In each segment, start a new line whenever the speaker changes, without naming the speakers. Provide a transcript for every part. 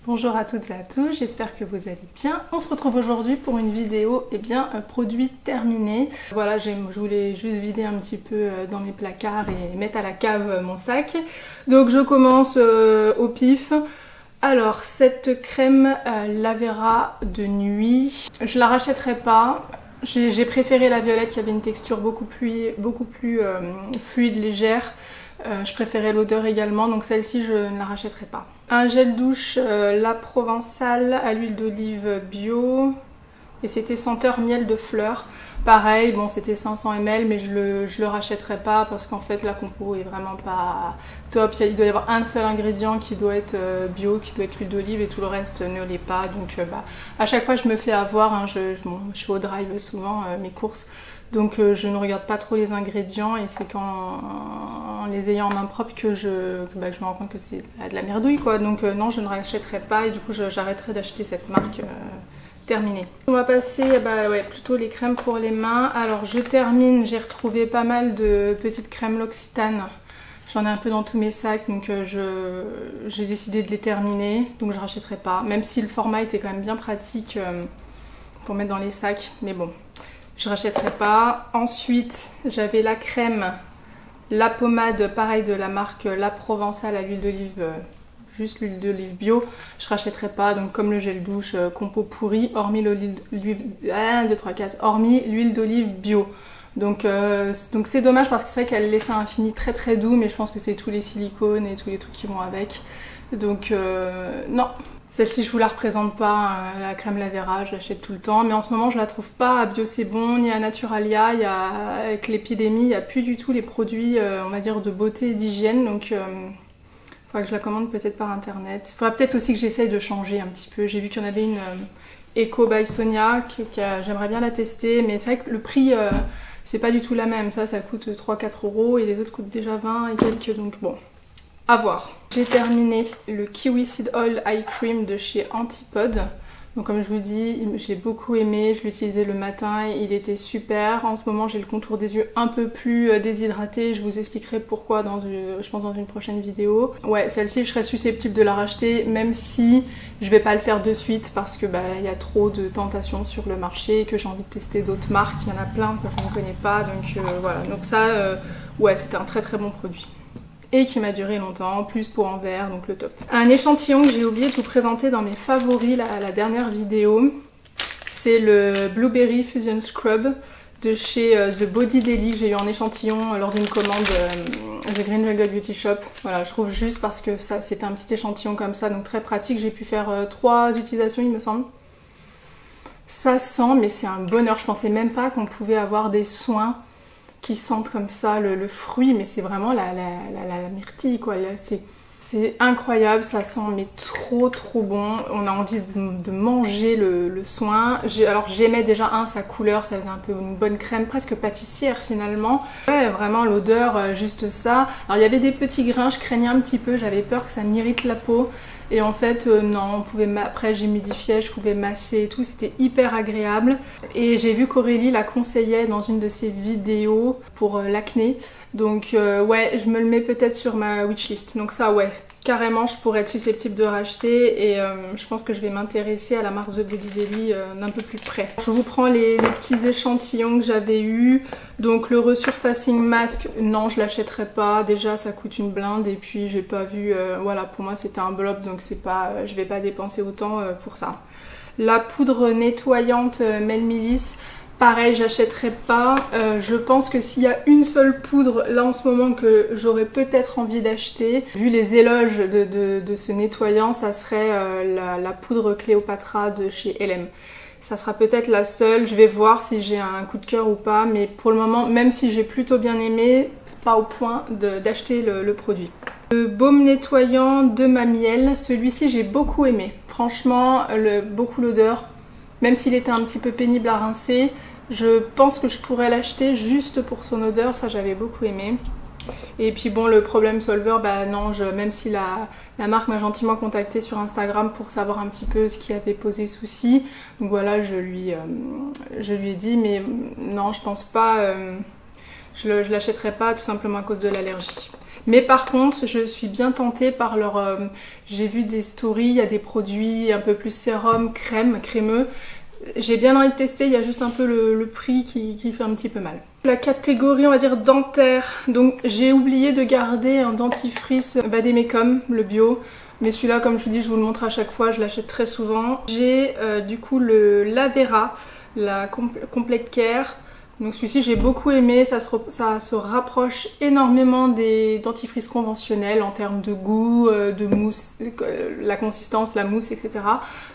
Bonjour à toutes et à tous, j'espère que vous allez bien. On se retrouve aujourd'hui pour une vidéo, produit terminé. Voilà, je voulais juste vider un petit peu dans mes placards et mettre à la cave mon sac. Donc je commence au pif. Alors, cette crème Lavera de nuit, je la rachèterai pas. J'ai préféré la violette qui avait une texture beaucoup plus fluide, légère. Je préférais l'odeur également, donc celle-ci je ne la rachèterai pas. Un gel douche La Provençale à l'huile d'olive bio et c'était senteur miel de fleurs. Pareil, bon c'était 500 ml mais je le rachèterai pas parce qu'en fait la compo est vraiment pas top. Il doit y avoir un seul ingrédient qui doit être bio, qui doit être l'huile d'olive et tout le reste ne l'est pas. Donc à chaque fois je me fais avoir, hein, je fais au drive souvent mes courses. Donc je ne regarde pas trop les ingrédients et c'est en les ayant en main propre que je me rends compte que c'est de la merdouille quoi. Donc non, je ne rachèterai pas et du coup j'arrêterai d'acheter cette marque terminée. On va passer plutôt les crèmes pour les mains. Alors je termine, j'ai retrouvé pas mal de petites crèmes L'Occitane. J'en ai un peu dans tous mes sacs donc j'ai décidé de les terminer. Donc je ne rachèterai pas, même si le format était quand même bien pratique pour mettre dans les sacs. Mais bon. Je rachèterai pas. Ensuite, j'avais la crème, la pommade, pareil de la marque La Provençale à l'huile d'olive, juste l'huile d'olive bio. Je rachèterai pas, donc comme le gel douche, compo pourri, hormis l'huile d'olive bio. Donc c'est dommage parce que c'est vrai qu'elle laissait un fini très très doux, mais je pense que c'est tous les silicones et tous les trucs qui vont avec. Donc non. Celle-ci, je vous la représente pas, la crème Lavera, je l'achète tout le temps. Mais en ce moment, je la trouve pas à Bio C'est Bon, ni à Naturalia. Avec l'épidémie, il n'y a plus du tout les produits, on va dire, de beauté et d'hygiène. Donc, il faudra que je la commande peut-être par internet. Il faudra peut-être aussi que j'essaye de changer un petit peu. J'ai vu qu'il y en avait une Eco by Sonia, j'aimerais bien la tester. Mais c'est vrai que le prix, c'est pas du tout la même. Ça coûte 3-4 € et les autres coûtent déjà 20 et quelques. Donc bon. À voir. J'ai terminé le Kiwi Seed Oil Eye Cream de chez Antipode. Donc comme je vous dis, je l'ai beaucoup aimé, je l'utilisais le matin, il était super. En ce moment j'ai le contour des yeux un peu plus déshydraté, je vous expliquerai pourquoi je pense dans une prochaine vidéo. Ouais, celle-ci je serais susceptible de la racheter, même si je vais pas le faire de suite parce que y a trop de tentations sur le marché et que j'ai envie de tester d'autres marques. Il y en a plein que je ne connais pas, donc voilà. Donc ça, ouais, c'était un très très bon produit. Et qui m'a duré longtemps, plus pour en verre, donc le top. Un échantillon que j'ai oublié de vous présenter dans mes favoris la dernière vidéo, c'est le Blueberry Fusion Scrub de chez The Body Daily que j'ai eu en échantillon lors d'une commande The Green Jungle Beauty Shop. Voilà, je trouve juste parce que ça c'était un petit échantillon comme ça, donc très pratique. J'ai pu faire 3 utilisations il me semble. Ça sent, mais c'est un bonheur. Je pensais même pas qu'on pouvait avoir des soins qui sentent comme ça le fruit, mais c'est vraiment la myrtille quoi, c'est incroyable, ça sent mais trop bon, on a envie de manger le soin. Alors j'aimais déjà sa couleur, ça faisait un peu une bonne crème, presque pâtissière finalement. Ouais, vraiment l'odeur, juste ça. Alors il y avait des petits grains, je craignais un petit peu, j'avais peur que ça m'irrite la peau. Et en fait, non, après j'humidifiais, je pouvais masser et tout, c'était hyper agréable. Et j'ai vu qu'Aurélie la conseillait dans une de ses vidéos pour l'acné. Donc ouais, je me le mets peut-être sur ma wishlist. Donc ça, ouais, carrément, je pourrais être susceptible de racheter. Et je pense que je vais m'intéresser à la marque The Body Daily d'un peu plus près. Je vous prends les petits échantillons que j'avais eu. Donc le Resurfacing Mask, non, je l'achèterai pas. Déjà, ça coûte une blinde. Et puis, j'ai pas vu... voilà, pour moi, c'était un blob. Donc c'est pas, je vais pas dépenser autant pour ça. La poudre nettoyante Melmilis, pareil, j'achèterai pas. Je pense que s'il y a une seule poudre là en ce moment que j'aurais peut-être envie d'acheter, vu les éloges de ce nettoyant, ça serait la poudre Cléopatra de chez LM. Ça sera peut-être la seule, je vais voir si j'ai un coup de cœur ou pas, mais pour le moment, même si j'ai plutôt bien aimé, pas au point d'acheter le produit. Le baume nettoyant de Mamiel, celui-ci j'ai beaucoup aimé. Franchement, beaucoup l'odeur, même s'il était un petit peu pénible à rincer, je pense que je pourrais l'acheter juste pour son odeur, ça j'avais beaucoup aimé. Et puis bon, le Problem Solver, non, même si la marque m'a gentiment contacté sur Instagram pour savoir un petit peu ce qui avait posé souci. Donc voilà, je lui ai dit, mais non, je pense pas, je l'achèterai pas tout simplement à cause de l'allergie. Mais par contre, je suis bien tentée par leur... j'ai vu des stories, il y a des produits un peu plus sérum, crème, crémeux. J'ai bien envie de tester, il y a juste un peu le prix qui fait un petit peu mal. La catégorie, on va dire, dentaire. Donc j'ai oublié de garder un dentifrice Vademecum, le bio. Mais celui-là, comme je vous dis, je vous le montre à chaque fois, je l'achète très souvent. J'ai du coup le Lavera, la Complete Care. Donc celui-ci j'ai beaucoup aimé, ça se rapproche énormément des dentifrices conventionnels en termes de goût, de mousse, la consistance, la mousse, etc.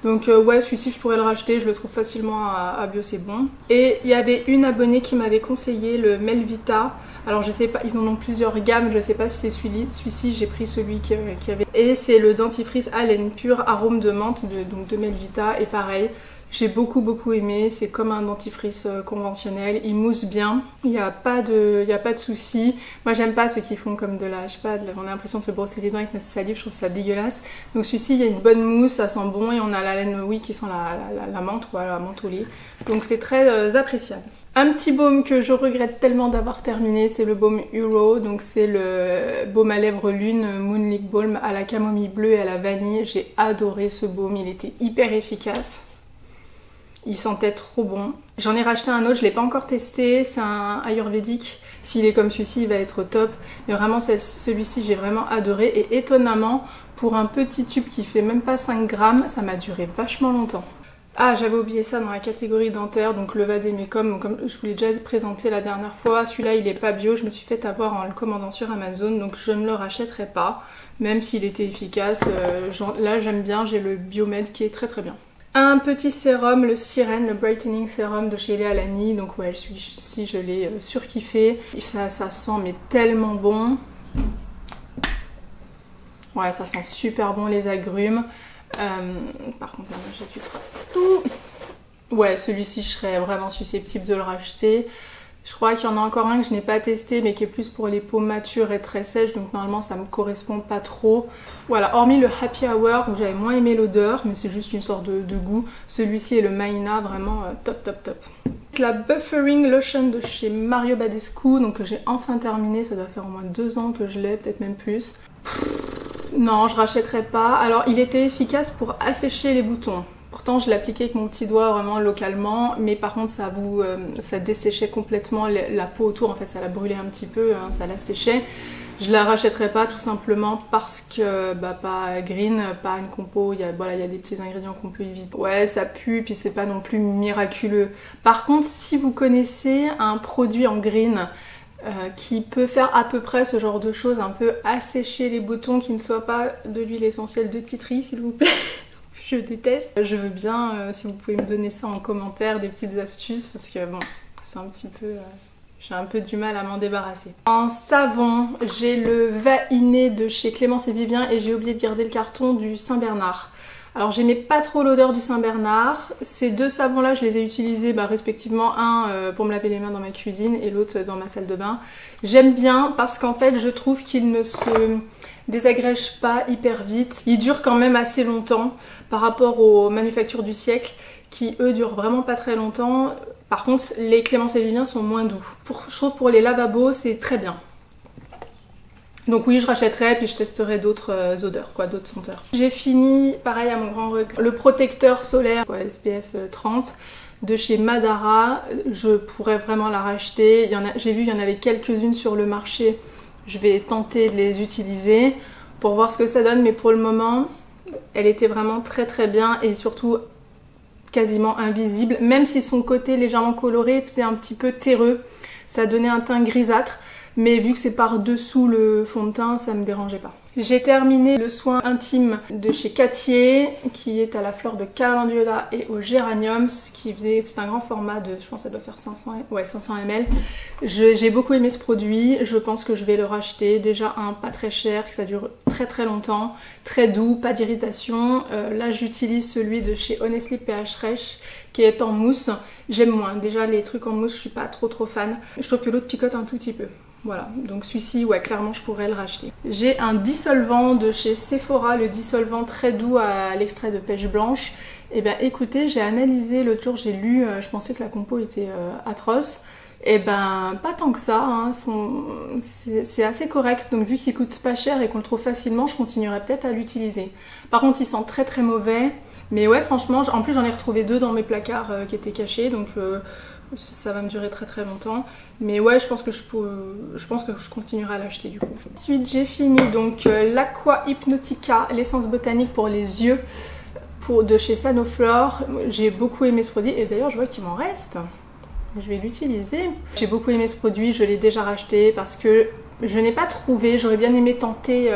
Donc ouais, celui-ci je pourrais le racheter, je le trouve facilement à Bio, c'est bon. Et il y avait une abonnée qui m'avait conseillé le Melvita. Alors je sais pas, ils en ont plusieurs gammes, je sais pas si c'est celui-ci, j'ai pris celui qui avait. Et c'est le dentifrice Haleine Pure arôme de menthe donc de Melvita, et pareil. J'ai beaucoup aimé, c'est comme un dentifrice conventionnel, il mousse bien, il n'y a pas de soucis. Moi j'aime pas ceux qui font comme je sais pas, on a l'impression de se brosser les dents avec notre salive, je trouve ça dégueulasse. Donc celui-ci il y a une bonne mousse, ça sent bon et on a la laine oui qui sent la menthe, quoi, la menthe au lait. Donc c'est très appréciable. Un petit baume que je regrette tellement d'avoir terminé, c'est le baume Hero, donc c'est le baume à lèvres lune Moon Lip Balm à la camomille bleue et à la vanille. J'ai adoré ce baume, il était hyper efficace. Il sentait trop bon. J'en ai racheté un autre, je ne l'ai pas encore testé, c'est un ayurvédique. S'il est comme celui-ci, il va être top. Mais vraiment, celui-ci, j'ai vraiment adoré. Et étonnamment, pour un petit tube qui fait même pas 5 grammes, ça m'a duré vachement longtemps. Ah, j'avais oublié ça dans la catégorie dentaire, donc le Vademecum, comme je vous l'ai déjà présenté la dernière fois. Celui-là, il est pas bio, je me suis fait avoir en le commandant sur Amazon, donc je ne le rachèterai pas. Même s'il était efficace, là j'aime bien, j'ai le Biomed qui est très bien. Un petit sérum, le Sirène, le Brightening Serum de chez Léa Lani. Donc ouais, celui-ci je l'ai surkiffé. Ça sent mais tellement bon. Ouais, ça sent super bon les agrumes. Par contre, là, j'ai du tout. Ouais, celui-ci je serais vraiment susceptible de le racheter. Je crois qu'il y en a encore un que je n'ai pas testé mais qui est plus pour les peaux matures et très sèches, donc normalement ça me correspond pas trop. Voilà, hormis le Happy Hour où j'avais moins aimé l'odeur, mais c'est juste une sorte de goût. Celui-ci et le Maïna, vraiment top. La Buffering Lotion de chez Mario Badescu, donc que j'ai enfin terminé, ça doit faire au moins 2 ans que je l'ai, peut-être même plus. Non, je rachèterai pas. Alors il était efficace pour assécher les boutons. Pourtant je l'appliquais avec mon petit doigt vraiment localement, mais par contre ça desséchait complètement la peau autour, en fait ça la brûlait un petit peu, hein, ça la séchait. Je la rachèterai pas tout simplement parce que pas green, pas une compo, il y a des petits ingrédients qu'on peut éviter. Ouais, ça pue, puis c'est pas non plus miraculeux. Par contre, si vous connaissez un produit en green qui peut faire à peu près ce genre de choses, un peu assécher les boutons, qui ne soit pas de l'huile essentielle de titri s'il vous plaît. Je déteste. Je veux bien, si vous pouvez me donner ça en commentaire, des petites astuces, parce que bon, c'est un petit peu... j'ai un peu du mal à m'en débarrasser. En savon, j'ai le Vainé de chez Clémence et Vivien et j'ai oublié de garder le carton du Saint-Bernard. Alors j'aimais pas trop l'odeur du Saint-Bernard. Ces deux savons-là, je les ai utilisés respectivement, un pour me laver les mains dans ma cuisine et l'autre dans ma salle de bain. J'aime bien parce qu'en fait, je trouve qu'ils ne se désagrègent pas hyper vite. Ils durent quand même assez longtemps par rapport aux manufactures du siècle qui eux durent vraiment pas très longtemps. Par contre les Clémence et Vivien sont moins doux. Je trouve pour les lavabos c'est très bien. Donc oui, je rachèterai puis je testerai d'autres odeurs, d'autres senteurs. J'ai fini, pareil à mon grand regret, le protecteur solaire SPF 30 de chez Madara. Je pourrais vraiment la racheter. J'ai vu il y en avait quelques-unes sur le marché. Je vais tenter de les utiliser pour voir ce que ça donne, mais pour le moment, elle était vraiment très bien et surtout quasiment invisible. Même si son côté légèrement coloré faisait un petit peu terreux, ça donnait un teint grisâtre, mais vu que c'est par-dessous le fond de teint, ça me dérangeait pas. J'ai terminé le soin intime de chez Cattier, qui est à la fleur de calendula et au géranium, c'est un grand format de, je pense que ça doit faire 500 ml. J'ai beaucoup aimé ce produit, je pense que je vais le racheter. Déjà pas très cher, que ça dure très longtemps, très doux, pas d'irritation. Là j'utilise celui de chez Honestly PH Fresh, qui est en mousse. J'aime moins, déjà les trucs en mousse je suis pas trop fan. Je trouve que l'autre picote un tout petit peu. Voilà, donc celui-ci, ouais, clairement, je pourrais le racheter. J'ai un dissolvant de chez Sephora, le dissolvant très doux à l'extrait de pêche blanche. Et bien écoutez, j'ai analysé l'autre jour, j'ai lu, je pensais que la compo était atroce. Et ben pas tant que ça, hein. C'est assez correct, donc vu qu'il coûte pas cher et qu'on le trouve facilement, je continuerai peut-être à l'utiliser. Par contre il sent très très mauvais, mais ouais franchement, en plus j'en ai retrouvé 2 dans mes placards qui étaient cachés, donc ça va me durer très très longtemps. Mais ouais, je pense que je continuerai à l'acheter du coup. Ensuite j'ai fini donc l'Aqua Hypnotica, l'essence botanique pour les yeux de chez Sanoflore. J'ai beaucoup aimé ce produit et d'ailleurs je vois qu'il m'en reste. Je vais l'utiliser. J'ai beaucoup aimé ce produit, je l'ai déjà racheté parce que je n'ai pas trouvé, j'aurais bien aimé tenter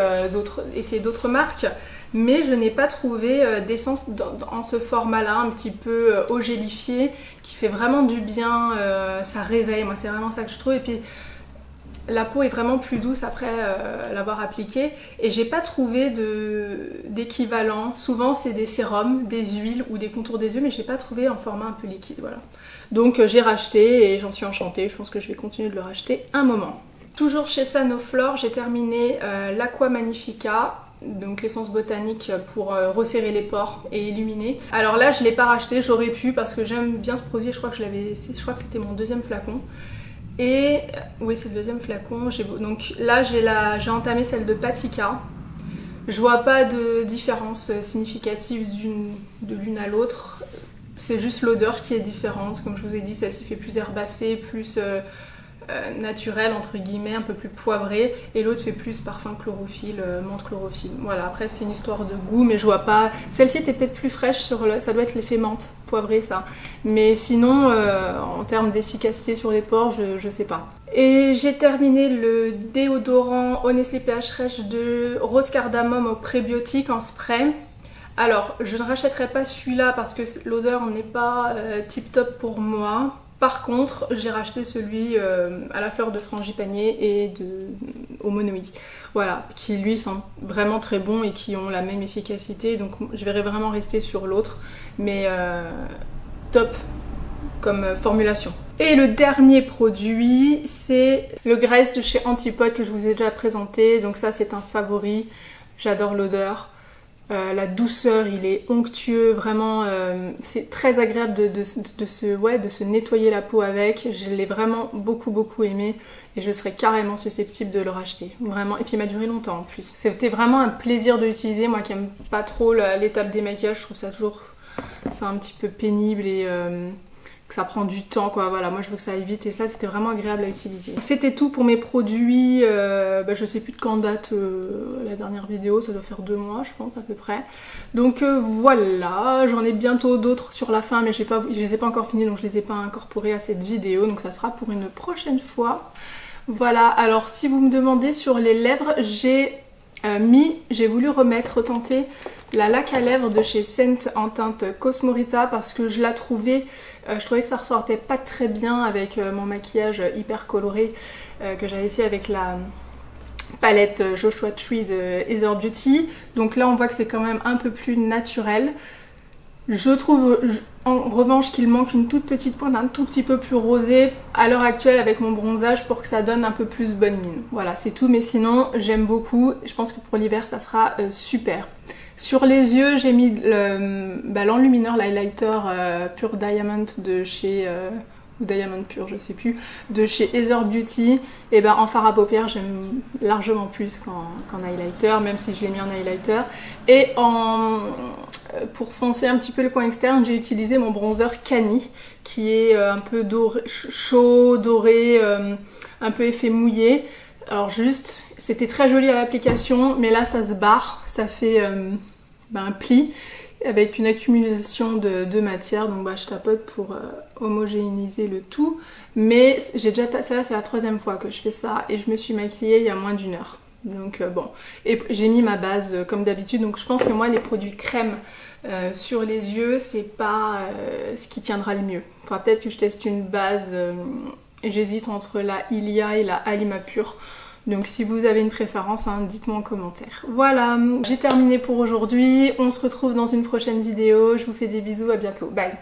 essayer d'autres marques, mais je n'ai pas trouvé d'essence en ce format-là, un petit peu eau gélifiée, qui fait vraiment du bien, ça réveille, moi c'est vraiment ça que je trouve. Et puis la peau est vraiment plus douce après l'avoir appliquée et j'ai pas trouvé d'équivalent. Souvent c'est des sérums, des huiles ou des contours des yeux, mais j'ai pas trouvé en format un peu liquide, voilà. Donc j'ai racheté et j'en suis enchantée, je pense que je vais continuer de le racheter un moment. Toujours chez Sanoflore, j'ai terminé l'Aqua Magnifica, donc l'essence botanique pour resserrer les pores et illuminer. Alors là je l'ai pas racheté, j'aurais pu parce que j'aime bien ce produit, je crois que c'était mon 2e flacon. Et oui, c'est le 2e flacon. Donc là j'ai entamé celle de Patika. Je vois pas de différence significative de l'une à l'autre. C'est juste l'odeur qui est différente. Comme je vous ai dit, celle-ci fait plus herbacée, plus naturelle entre guillemets, un peu plus poivrée, et l'autre fait plus parfum chlorophylle, menthe chlorophylle. Voilà, après c'est une histoire de goût, mais je vois pas. Celle-ci était peut-être plus fraîche ça doit être l'effet menthe poivrée ça. Mais sinon, en termes d'efficacité sur les pores, je sais pas. Et j'ai terminé le déodorant Honestly pH Fresh de rose cardamome au prébiotique en spray. Alors, je ne rachèterai pas celui-là parce que l'odeur n'est pas tip top pour moi. Par contre, j'ai racheté celui à la fleur de frangipanier et au monoi. Voilà, qui lui sont vraiment très bons et qui ont la même efficacité. Donc je vais vraiment rester sur l'autre. Mais top comme formulation. Et le dernier produit, c'est le Grace de chez Antipode que je vous ai déjà présenté. Donc ça, c'est un favori. J'adore l'odeur. La douceur, il est onctueux, vraiment, c'est très agréable de se nettoyer la peau avec. Je l'ai vraiment beaucoup aimé et je serais carrément susceptible de le racheter, vraiment. Et puis il m'a duré longtemps en plus. C'était vraiment un plaisir de l'utiliser, moi qui aime pas trop l'étape démaquillage, je trouve ça toujours, c'est un petit peu pénible et que ça prend du temps quoi, voilà, moi je veux que ça aille vite et ça c'était vraiment agréable à utiliser. C'était tout pour mes produits, je sais plus de quand date la dernière vidéo, ça doit faire 2 mois je pense à peu près. Donc voilà, j'en ai bientôt d'autres sur la fin mais je les ai pas encore finis donc je les ai pas incorporés à cette vidéo, donc ça sera pour une prochaine fois. Voilà, alors si vous me demandez sur les lèvres, j'ai voulu retenter la laque à lèvres de chez Scent en teinte Cosmorita parce que je la trouvais, je trouvais que ça ressortait pas très bien avec mon maquillage hyper coloré que j'avais fait avec la palette Joshua Tree de Heather Beauty. Donc là on voit que c'est quand même un peu plus naturel. Je trouve en revanche qu'il manque une toute petite pointe un tout petit peu plus rosée à l'heure actuelle avec mon bronzage pour que ça donne un peu plus bonne mine. Voilà, c'est tout, mais sinon j'aime beaucoup. Je pense que pour l'hiver ça sera super. Sur les yeux, j'ai mis l'enlumineur, l'highlighter Pure Diamond de chez... ou Diamond Pure, je sais plus, de chez Heather Beauty. Et en fard à paupières, j'aime largement plus qu'en highlighter, même si je l'ai mis en highlighter. Et pour foncer un petit peu le coin externe, j'ai utilisé mon bronzer Cani, qui est un peu doré, chaud, doré, un peu effet mouillé. Alors juste, c'était très joli à l'application, mais là ça se barre, ça fait un pli avec une accumulation de matière, donc je tapote pour homogénéiser le tout. Mais j'ai déjà, celle-là c'est la 3e fois que je fais ça et je me suis maquillée il y a moins d'1 heure. Donc bon, et j'ai mis ma base comme d'habitude, donc je pense que moi les produits crème sur les yeux c'est pas ce qui tiendra le mieux. Faudra peut-être que je teste une base, et j'hésite entre la Ilia et la Alima Pure. Donc si vous avez une préférence, dites-moi en commentaire. Voilà, j'ai terminé pour aujourd'hui. On se retrouve dans une prochaine vidéo. Je vous fais des bisous, à bientôt. Bye!